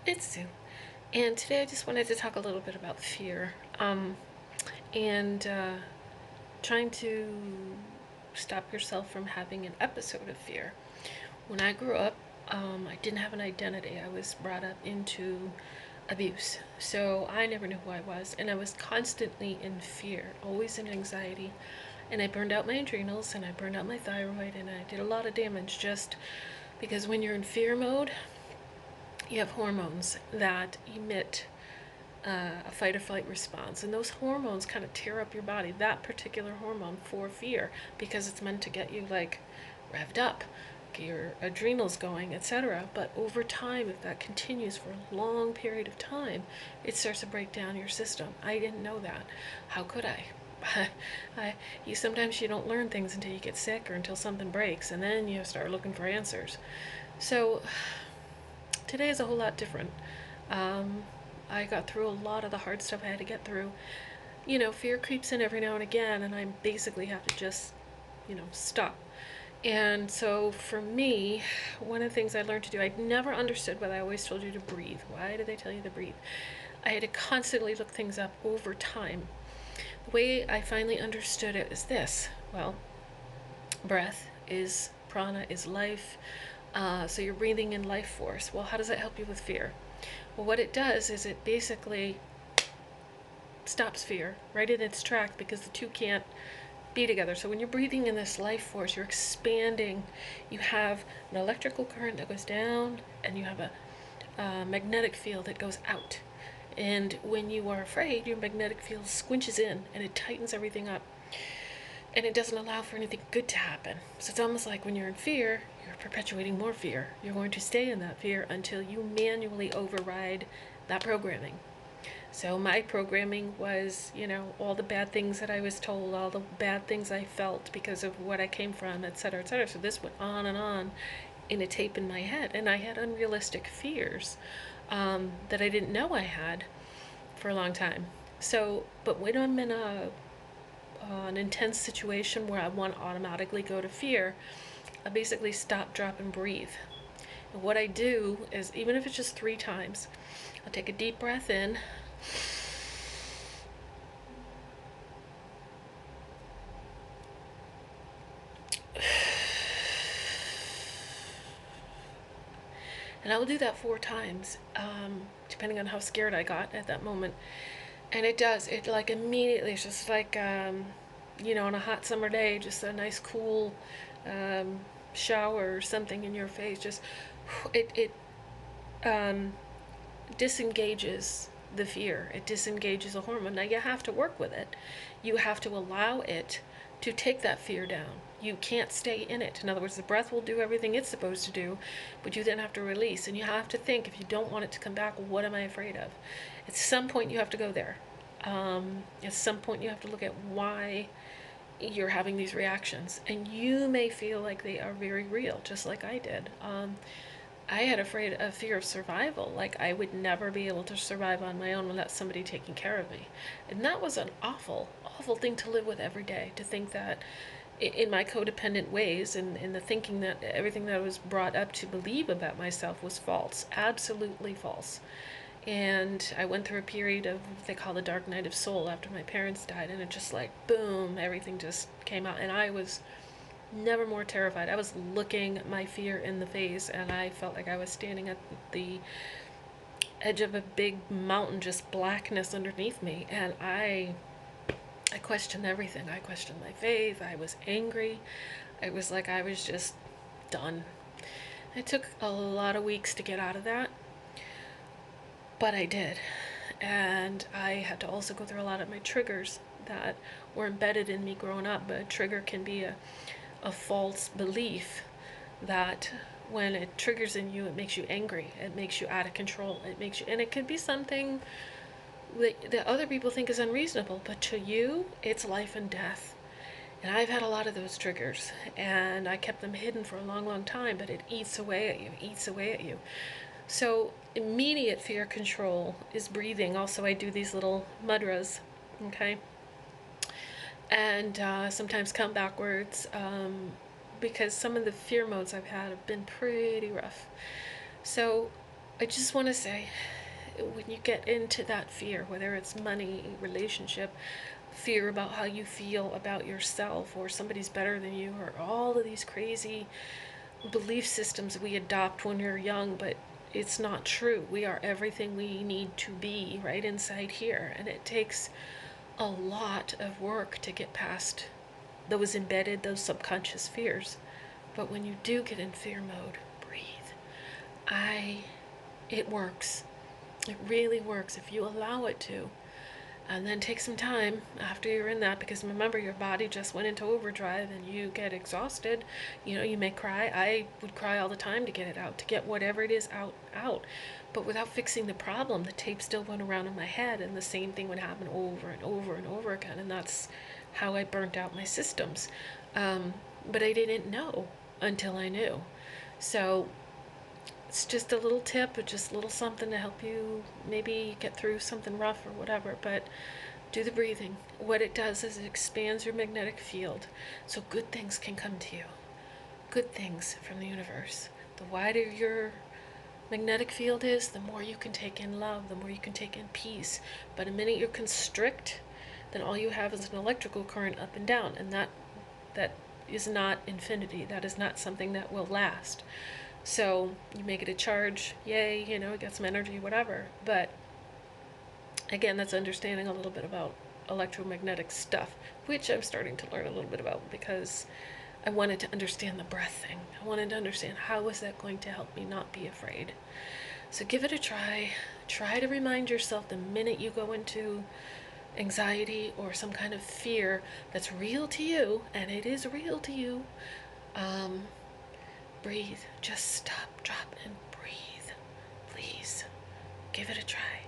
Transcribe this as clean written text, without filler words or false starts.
It's Sue, and today I just wanted to talk a little bit about fear, and trying to stop yourself from having an episode of fear. When I grew up, I didn't have an identity. I was brought up into abuse, so I never knew who I was, and I was constantly in fear, always in anxiety, and I burned out my adrenals, and I burned out my thyroid, and I did a lot of damage just because when you're in fear mode, you have hormones that emit a fight or flight response. And those hormones kind of tear up your body, that particular hormone for fear, because it's meant to get you like revved up, get your adrenals going, etc. But over time, if that continues for a long period of time, it starts to break down your system. I didn't know that. How could I? Sometimes you don't learn things until you get sick or until something breaks, and then you start looking for answers. So today is a whole lot different. Um, I got through a lot of the hard stuff I had to get through. Fear creeps in every now and again, and I basically have to just, stop. And so for me, one of the things I learned to do, I never understood why I always told you to breathe. Why did they tell you to breathe? I had to constantly look things up over time. The way I finally understood it is this. Well, breath is prana, is life. So you're breathing in life force. Well, how does that help you with fear? Well, what it does is it basically stops fear right in its track because the two can't be together. So when you're breathing in this life force, you're expanding. You have an electrical current that goes down, and you have a magnetic field that goes out. And when you are afraid, your magnetic field squinches in and it tightens everything up. And it doesn't allow for anything good to happen. So it's almost like when you're in fear, you're perpetuating more fear. You're going to stay in that fear until you manually override that programming. So my programming was, all the bad things that I was told, all the bad things I felt because of what I came from, et cetera, et cetera. So this went on and on in a tape in my head. And I had unrealistic fears that I didn't know I had for a long time. So, but when I'm in an intense situation where I want to automatically go to fear, I basically stop, drop, and breathe. And what I do is, even if it's just 3 times, I'll take a deep breath in. And I will do that 4 times, depending on how scared I got at that moment. And it like immediately, it's just like, on a hot summer day, just a nice cool um, shower or something in your face. Just, it um, disengages the fear. It disengages a hormone. Now you have to work with it. You have to allow it to take that fear down. You can't stay in it. In other words, the breath will do everything it's supposed to do, but you then have to release. And you have to think, if you don't want it to come back, what am I afraid of? At some point, you have to go there. At some point, you have to look at why you're having these reactions. And you may feel like they are very real, just like I did. I had a fear of survival. Like I would never be able to survive on my own without somebody taking care of me. And that was an awful, awful thing to live with every day, to think that in my codependent ways and in the thinking that everything that I was brought up to believe about myself was false, absolutely false. And I went through a period of what they call the dark night of soul after my parents died, and it just like boom, everything just came out, and I was never more terrified. I was looking my fear in the face, and I felt like I was standing at the edge of a big mountain, just blackness underneath me, and I questioned everything. I questioned my faith. I was angry. It was like I was just done. It took a lot of weeks to get out of that, but I did. And I had to also go through a lot of my triggers that were embedded in me growing up. But a trigger can be a false belief that when it triggers in you, it makes you angry, it makes you out of control, and it could be something that other people think is unreasonable, but to you, it's life and death. And I've had a lot of those triggers, and I kept them hidden for a long, long time, but it eats away at you, eats away at you. So immediate fear control is breathing. Also, I do these little mudras, okay? And sometimes count backwards, because some of the fear modes I've had have been pretty rough. So I just want to say, when you get into that fear, whether it's money, relationship, fear about how you feel about yourself or somebody's better than you, or all of these crazy belief systems we adopt when you're young, but it's not true. We are everything we need to be right inside here, and it takes a lot of work to get past those subconscious fears. But when you do get in fear mode, breathe. I It works. It really works if you allow it to. And then take some time after you're in that, because remember, your body just went into overdrive and you get exhausted. You may cry. I would cry all the time to get it out, to get whatever it is out. But without fixing the problem, the tape still went around in my head, and the same thing would happen over and over and over again. And that's how I burnt out my systems. But I didn't know until I knew. So it's just a little tip, or just a little something to help you maybe get through something rough or whatever. But do the breathing. What it does is it expands your magnetic field, so good things can come to you. Good things from the universe. The wider your magnetic field is, the more you can take in love, the more you can take in peace. But the minute you constrict, then all you have is an electrical current up and down, and that is not infinity. That is not something that will last. So you make it a charge, yay, get some energy, whatever. But again, that's understanding a little bit about electromagnetic stuff, which I'm starting to learn a little bit about, because I wanted to understand the breath thing. I wanted to understand, how is that going to help me not be afraid. So give it a try. Try to remind yourself the minute you go into anxiety or some kind of fear that's real to you, and it is real to you, breathe. Just stop, drop, and breathe. Please give it a try.